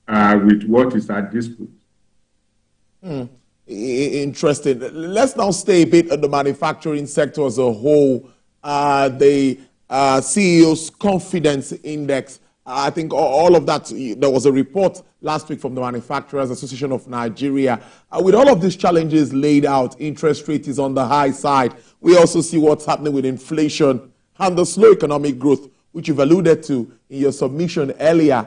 with what is at dispute. Interesting. Let's now stay a bit on the manufacturing sector as a whole. The CEO's confidence index, I think all of that, there was a report last week from the Manufacturers Association of Nigeria. With all of these challenges laid out, interest rate is on the high side. We also see what's happening with inflation and the slow economic growth, which you've alluded to in your submission earlier.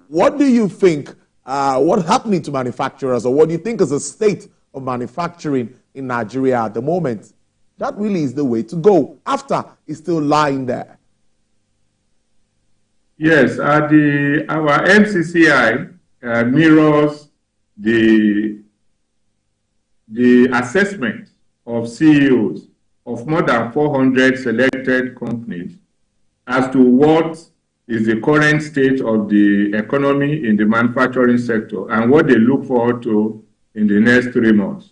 What do you think, what's happening to manufacturers, or what do you think is the state of manufacturing in Nigeria at the moment? That really is the way to go. After it's still lying there. Yes, our MCCI mirrors the assessment of CEOs of more than 400 selected companies as to what is the current state of the economy in the manufacturing sector and what they look forward to in the next 3 months.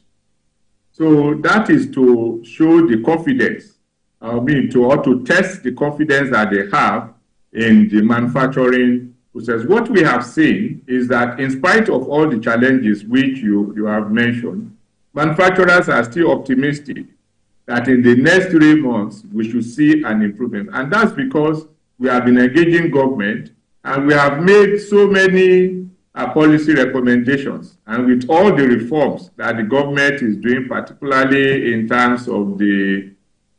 So that is to show the confidence, to test the confidence that they have in the manufacturing process. What we have seen is that in spite of all the challenges which you have mentioned, manufacturers are still optimistic that in the next 3 months, we should see an improvement. And that's because we have been engaging government and we have made so many policy recommendations. And with all the reforms that the government is doing, particularly in terms of the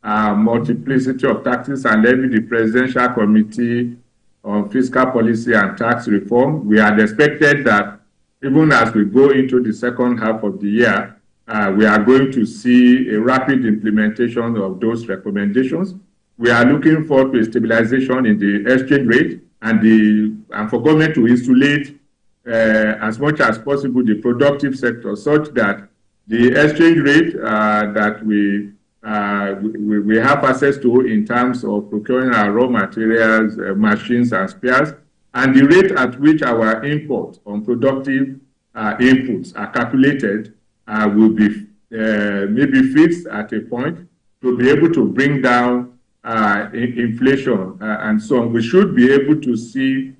multiplicity of taxes and levy, the Presidential Committee on Fiscal Policy and Tax Reform, we had expected that even as we go into the second half of the year, we are going to see a rapid implementation of those recommendations. We are looking forward to a stabilization in the exchange rate and for government to insulate as much as possible the productive sector such that the exchange rate that we have access to in terms of procuring our raw materials, machines and spares, and the rate at which our imports on productive inputs are calculated will be maybe fixed at a point to be able to bring down inflation and so on. We should be able to see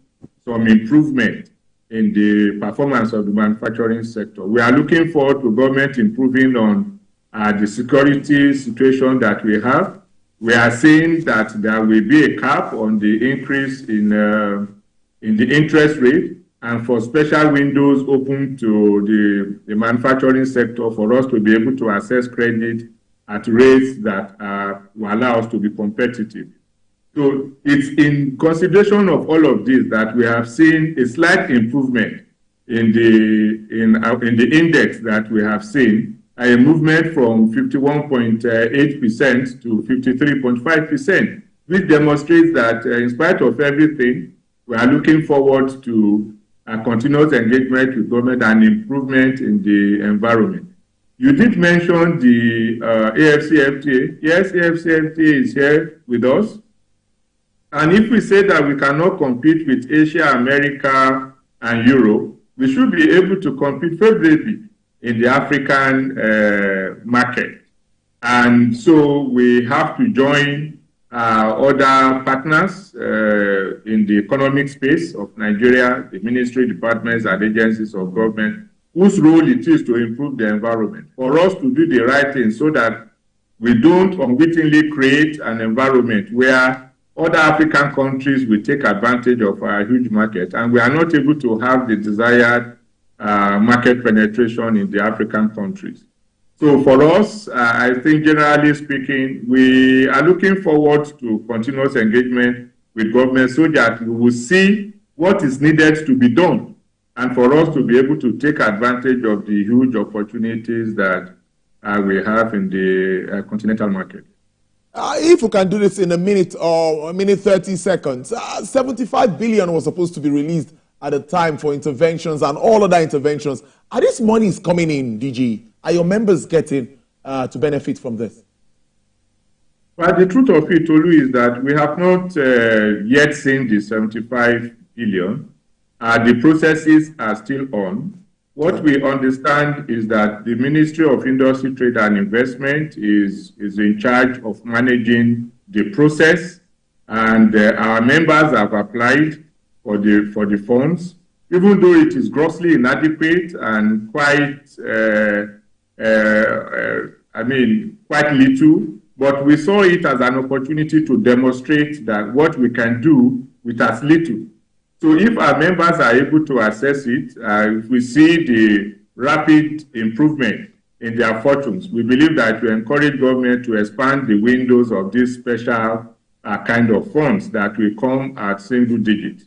some improvement in the performance of the manufacturing sector. We are looking forward to government improving on the security situation that we have. We are saying that there will be a cap on the increase in the interest rate, and for special windows open to the manufacturing sector for us to be able to access credit at rates that will allow us to be competitive. So it's in consideration of all of this that we have seen a slight improvement in the index that we have seen, a movement from 51.8% to 53.5%, which demonstrates that in spite of everything, we are looking forward to a continuous engagement with government and improvement in the environment. You did mention the AFCFTA. Yes, AFCFTA is here with us. And if we say that we cannot compete with Asia, America, and Europe, we should be able to compete favorably in the African market. And so we have to join other partners in the economic space of Nigeria, the ministry, departments, and agencies of government, whose role it is to improve the environment, for us to do the right thing so that we don't unwittingly create an environment where other African countries will take advantage of our huge market, and we are not able to have the desired market penetration in the African countries. So for us, I think generally speaking, we are looking forward to continuous engagement with government so that we will see what is needed to be done and for us to be able to take advantage of the huge opportunities that we have in the continental market. If we can do this in a minute or a minute 30 seconds, 75 billion was supposed to be released at the time for interventions and all other interventions. Are these monies coming in, DG? Are your members getting to benefit from this? Well, the truth of it, Tolu, is that we have not yet seen the 75 billion. The processes are still on. What we understand is that the Ministry of Industry, Trade and Investment is in charge of managing the process, and our members have applied for the funds. even though it is grossly inadequate and quite, quite little, but we saw it as an opportunity to demonstrate that what we can do with as little. So if our members are able to assess it, if we see the rapid improvement in their fortunes, we believe that we encourage government to expand the windows of these special kind of funds that will come at single digits.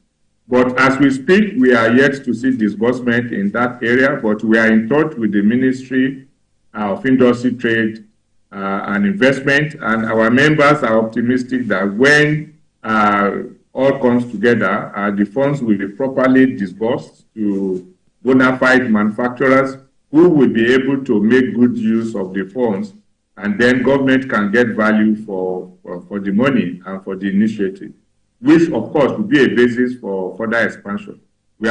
But as we speak, we are yet to see disbursement in that area, but we are in touch with the Ministry of Industry, Trade, and Investment, and our members are optimistic that when all comes together, the funds will be properly disbursed to bona fide manufacturers who will be able to make good use of the funds, and then government can get value for the money and for the initiative, which of course will be a basis for further expansion. We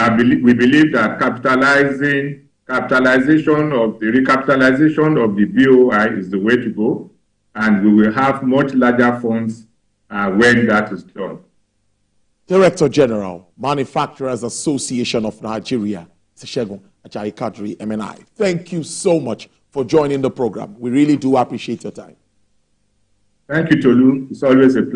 believe that recapitalization of the BOI is the way to go, and we will have much larger funds when that is done. Director General, Manufacturers Association of Nigeria, Segun Ajayi Kadri, MNI. Thank you so much for joining the program. We really do appreciate your time. Thank you, Tolu. It's always a pleasure.